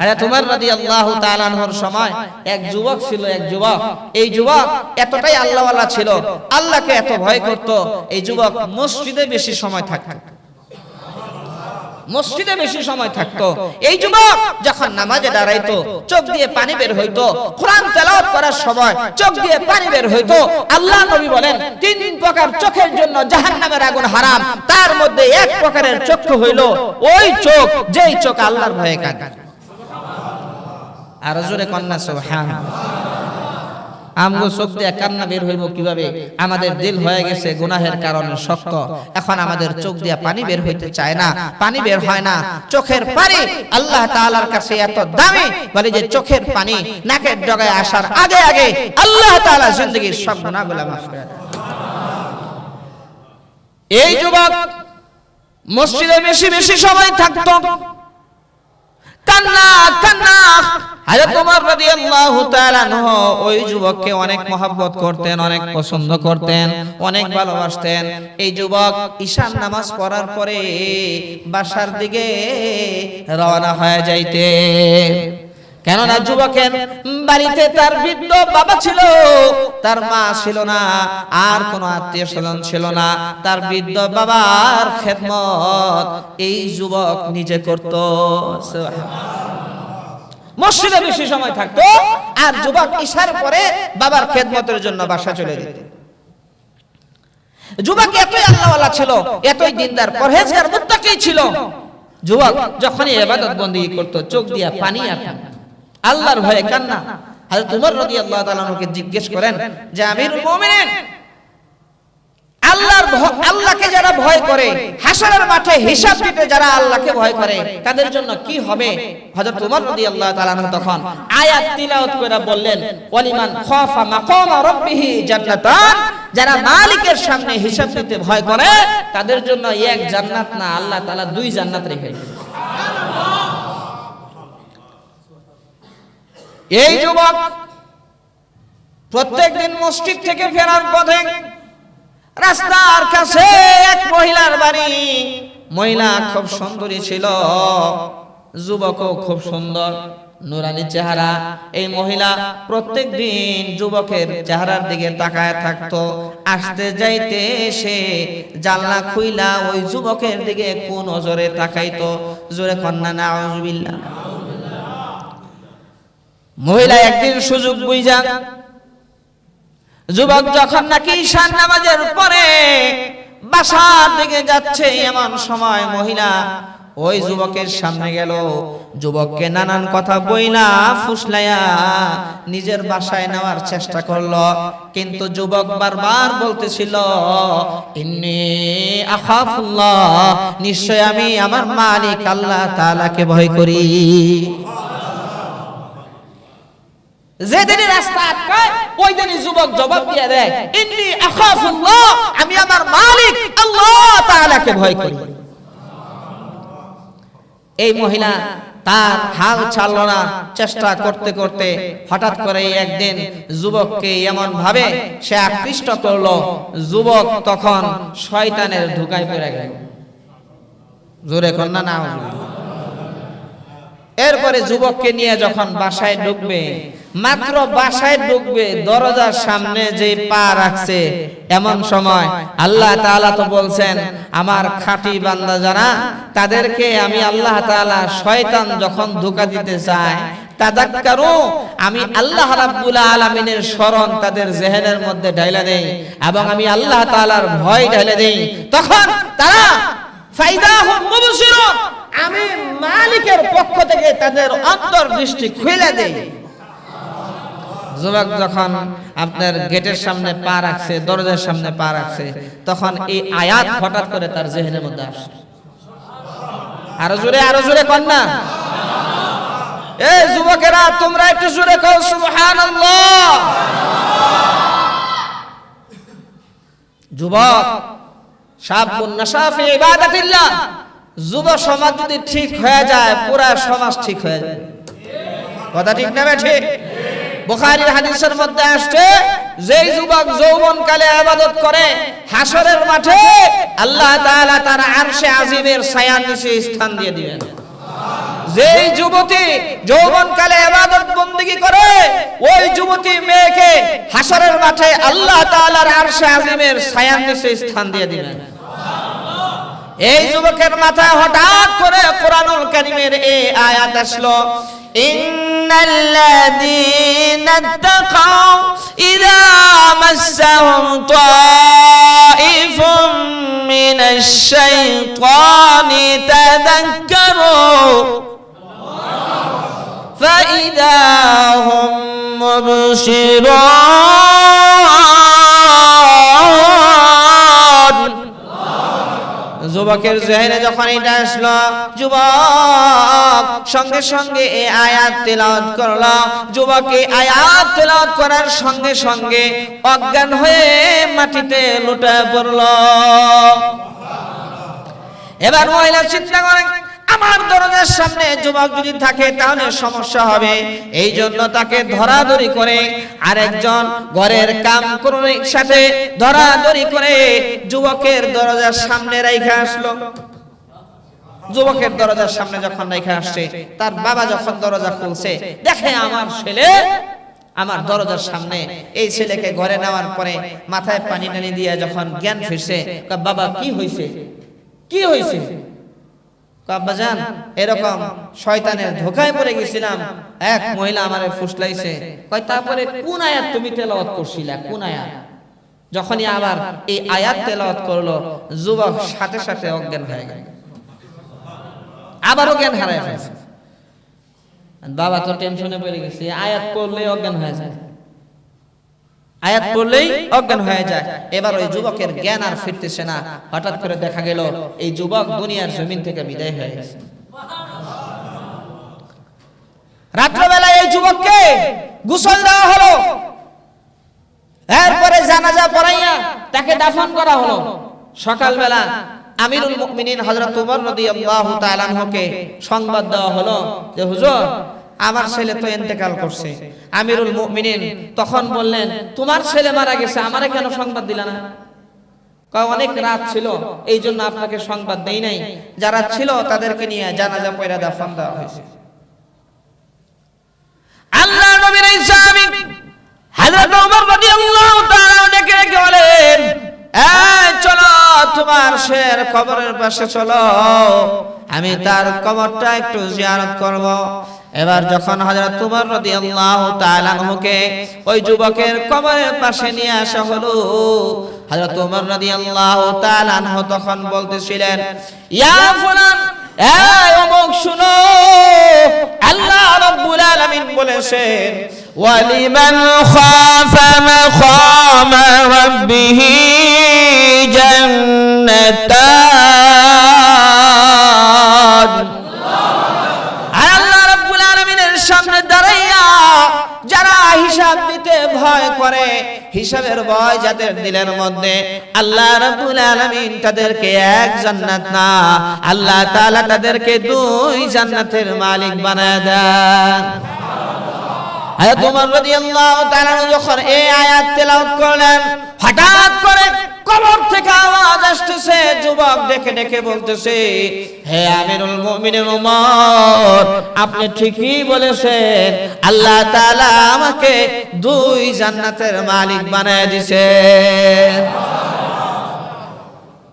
হযরত ওমর রাদিয়াল্লাহু তাআলা আনহুর সময় এক যুবক ছিল, এক যুবক। এই যুবক এতটাই আল্লাহওয়ালা ছিল, আল্লাহকে এত ভয় করত, এই যুবক মসজিদে বেশি সময় থাকতো, মসজিদে বেশি সময় থাকতো। এই যুবক যখন নামাজে দাঁড়াইতো চোখ দিয়ে পানি বের হইতো, কোরআন তেলাওয়াত করার সময় চোখ দিয়ে পানি বের হইতো। আল্লাহ নবী বলেন 3 প্রকার চোখের জন্য জাহান্নামের আগুন হারাম, তার মধ্যে এক প্রকারের চক্ষু হইল ওই চোখ যেই চোখ আল্লাহর ভয়ে কাঁদে। আর জোরে কন্যা সুবহানাল্লাহ। আমগো চোখ দিয়ে কান্না বের হইব কিভাবে? আমাদের দিল হয়ে গেছে গুনাহের কারণে শক্ত, এখন আমাদের চোখ দিয়ে পানি বের হইতে চায় না, পানি বের হয় না। চোখের পানি আল্লাহ তাআলার কাছে এত দামি, বলে যে চোখের পানি নাকের ডগায় আসার আগে আগে আল্লাহ তাআলা জিন্দেগীর সব গুনাহগুলো মাফ করে দেন। এই যুবক মসজিদে বেশি বেশি সময় থাকতো, কান্না কান্না। হযরত ওমর রাদিয়াল্লাহু তাআলা আনহু ওই যুবককে অনেক মহব্বত করতেন, অনেক পছন্দ করতেন, অনেক ভালোবাসতেন। এই যুবক ঈশার নামাজ পড়ার পরে বাসার দিকে রওনা হয়ে যাইতেন। কেননা যুবকের বাড়িতে তার বৃদ্ধ বাবা ছিল, তার মা ছিল না, আর কোনো আত্মীয় স্বজন ছিল না। তার বৃদ্ধ বাবার খেদমত এই যুবক নিজে করত। মসজিদে বেশি সময় থাকতো, আর যুবক ঈশার পরে বাবার খেদমতের জন্য বাসা চলে যেত। যুবক এতই আল্লাহওয়ালা ছিল, এতই দিনদার, পরহেজগার, মুত্তাকি ছিল। যুবক যখনই ইবাদত বندگی করত চোখ দিয়া পানি আসে, আল্লাহর ভয়ে কান্না। হযরত ওমর রাদিয়াল্লাহু তাআলা আনহুকে জিজ্ঞেস করেন যে আমিরুল মুমিনিন, আল্লাহকে যারা ভয় করে, হাসরের মাঠে হিসাব দিতে যারা আল্লাহকে ভয় করে, তাদের জন্য কি হবে? হযরত ওমর রাদিয়াল্লাহু তাআলা আনহু তখন আয়াত তিলাওয়াত করে বললেন, ওয়ালিমান খাফা মাকামা রাব্বিহি জান্নাতান, যারা মালিকের সামনে হিসাব দিতে ভয় করে তাদের জন্য এক জান্নাত না, আল্লাহ তাআলা 2 জান্নাত রেখেছেন। এই যুবক প্রত্যেকদিন মসজিদ থেকে ফেরার পথে রাস্তার কাছে এক মহিলার বাড়ি। মহিলা খুব সুন্দরী ছিল, যুবকও খুব সুন্দর, নুরানি চেহারা। এই মহিলা প্রত্যেকদিন যুবকের চেহারার দিকে তাকায় থাকতো। আসতে যাইতে সে জানলা খুইলা ওই যুবকের দিকে কোন নজরে তাকাইতো। জোরে কন্না নাউযুবিল্লাহ। মহিলা একদিন সুযোগ বুঝা যুবক যখন নাকি ঈশার নামাজের পরে বাসার দিকে যাচ্ছে, এমন সময় মহিলা ওই যুবকের সামনে গেল, যুবককে নানান কথা বইলা ফুসলাইয়া নিজের বাসায় নেওয়ার চেষ্টা করলো। কিন্তু যুবক বারবার বলতেছিল, ইন্নী আখাফুল্লাহ, নিশ্চয় আমি আমার মালিক আল্লাহ তাআলাকে ভয় করি। যেদিনই রাস্তা আটকায় ওই দিনই যুবক জবাব দিয়ে দেয়, ইন্নী আখাফুল্লাহ, আমি আমার মালিক আল্লাহ তাআলাকে ভয় করি। এই মহিলা তার হাল ছাড়ল না, চেষ্টা করতে করতে হঠাৎ করে একদিন যুবককে এমন ভাবে সে আকৃষ্ট করলো, যুবক তখন শয়তানের ধোঁকায় পড়ে গেল। জোরে কন্না না। এরপরে যুবককে নিয়ে যখন বাসায় ঢুকবে, মাত্র বাসায় ঢুকবে, দরজার সামনে যে পা রাখছে, এমন সময় আল্লাহ তাআলা তো বলছেন, আমার খাঁটি বান্দা যারা তাদেরকে আমি আল্লাহ তাআলা শয়তান যখন ধোঁকা দিতে চায়, তাযাক্কারু, আমি আল্লাহ রাব্বুল আলামিনের স্মরণ তাদের জেহেনের মধ্যে ঢাইলা দেই এবং আমি আল্লাহ তাআলার ভয় ঢাইলা দেই। তখন তারা ফাইদাহুম মুবসিরুন, আমি মালিকের পক্ষ থেকে তাদের অন্তর্দৃষ্টি খুলে দেই। যুবক যখন আপনার গেটের সামনে পা রাখছে, দরজার সামনে পা রাখছে, তখন এই আয়াত হঠাৎ করে তার জেহেনের মধ্যে আসে। আরো জোরে কন্যা। এই যুবকেরা তোমরা একটু জোরে কও সুবহানাল্লাহ। যুবক শাবুন নাশা ফি ইবাদাতিল্লাহ, যুব সমাজ যদি ঠিক হয়ে যায় পুরা সমাজ ঠিক হয়ে যায়। কথা ঠিক না ঠিক? বুখারীর হাদিসের মধ্যে আসছে, যেই যুবক যৌবনকালে ইবাদত করে হাসরের মাঠে আল্লাহ তাআলা তার আরশে আজিমের ছায়ার নিচে স্থান দিয়ে দিবেন। যেই যুবতী যৌবনকালে ইবাদত বندگی করে ওই যুবতী মেয়েকে হাসরের মাঠে আল্লাহ তাআলার আরশে আজিমের ছায়ার নিচে স্থান দিয়ে দিবেন। এই যুবকের মাথায় হঠাৎ করে কোরআনুল কারীমের এই আয়াত আসলো, ইন্নাল্লাযীনা তাকাউ ইযা মাসসাহুম তাইফুম মিনাশ শাইতানি তাযাক্কারু ফাইদা হুম মুবশিরুন। যুবকের জেহেনে যখন এটা আসলো, যুবক সঙ্গে সঙ্গে এই আয়াত তেলাওয়াত করলো। যুবক এই আয়াত তেলাওয়াত করার সঙ্গে সঙ্গে অজ্ঞান হয়ে মাটিতে লুটে পড়লো। এবার মহিলা চিন্তা করেন, আমার দরজার সামনে যুবক যদি থাকে তাহলে সমস্যা হবে। এই জন্য তাকে ধরাধরি করে আরেকজন ঘরের কাম কর্মীর সাথে ধরাধরি করে যুবকের দরজার সামনে রাইখা আসলো। যুবকের দরজার সামনে যখন রাইখা আসছে, তার বাবা যখন দরজা খুলছে দেখে আমার ছেলে আমার দরজার সামনে। এই ছেলেকে ঘরে নেওয়ার পরে মাথায় পানি টানি দিয়ে যখন জ্ঞান ফিরছে, বাবা কি হয়েছে, কি হয়েছে? আব্বাজান এরকম শয়তানের ধোঁকায় পড়ে গেছিলাম, এক মহিলা আমারে ফুসলাইছে। কয় তারপরে কোন আয়াত তুমি তেলাওয়াত করছিলা, কোন আয়াত? যখনই আবার এই আয়াত তেলাওয়াত করলো, যুবক সাথে সাথে অজ্ঞান হয়ে গেল, আবারও জ্ঞান হারায় ফেলছে। বাবা তো টেনশনে পড়ে গেছে, আয়াত পড়লেই অজ্ঞান হয়ে যায়, আয়াত পড়লেই অজ্ঞান হয়ে যায়। এবার ওই যুবকের জ্ঞান আর ফিরতেছে না। হঠাৎ করে দেখা গেল এই যুবক দুনিয়ার জমিন থেকে বিদায় হয়ে গেছে। রাত্রবেলা এই যুবককে গোসল দেওয়া হলো, এরপরে জানাজা পড়াইয়া তাকে দাফন করা হলো। সকালবেলা আমিরুল মুমিনিন হযরত ওমর রাদিয়াল্লাহু তাআলা আনহুকে সংবাদ দেওয়া হলো যে হুজুর আমার ছেলে তো ইন্তেকাল করছে। আমিরুল মুমিনিন তখন বললেন, তোমার ছেলে মারা গেছে, আমারে কেন সংবাদ দিলা না? কয় অনেক রাত ছিল, এই জন্য আপনাকে সংবাদ দেই নাই। যারা ছিল তাদেরকে নিয়ে জানাজা পড়া দাফন দেওয়া হয়েছে। আল্লাহর নবীর সাহাবী হযরত ওমর রাদিয়াল্লাহু তাআলা ডেকে ডেকে বলেন, এই চলো তোমার শের কবরের পাশে চলো, আমি তার কবরটা একটু জিয়ারত করব। এবার যখন হযরত ওমর রাদিয়াল্লাহু তাআলা আনহুকে ওই যুবকের কবরের পাশে নিয়ে আসা হলো, হযরত ওমর রাদিয়াল্লাহু তাআলা আনহু তখন বলতেছিলেন, ইয়া ফুলান, এই অমুক শুনো, আল্লাহ রাব্বুল আলামিন বলেছেন, ওয়ালিমান খাফা মাকামা রাব্বিহি জান্নাতান। আল্লাহ রাব্বুল আলামিনের সামনে দাঁড়াইয়া যারা হিসাব দিতে ভয় করে, হিসাবের ভয় যাদের দিলের মধ্যে, আল্লাহ রাব্বুল আলামিন তাদেরকে এক জান্নাত না, আল্লাহ তাআলা তাদেরকে দুই জান্নাতের মালিক বানায় দেন। হযরত ওমর রাদিয়াল্লাহু তাআলা যখন এই আয়াত তেলাওয়াত করলেন, হঠাৎ করে কবর থেকে আওয়াজ আসতেছে, যুবক ডেকে ডেকে বলতেছে, হে আমিরুল মুমিনিন ওমর, আপনি ঠিকই বলেছেন, আল্লাহ তাআলা আমাকে দুই জান্নাতের মালিক বানায় দিয়েছেন।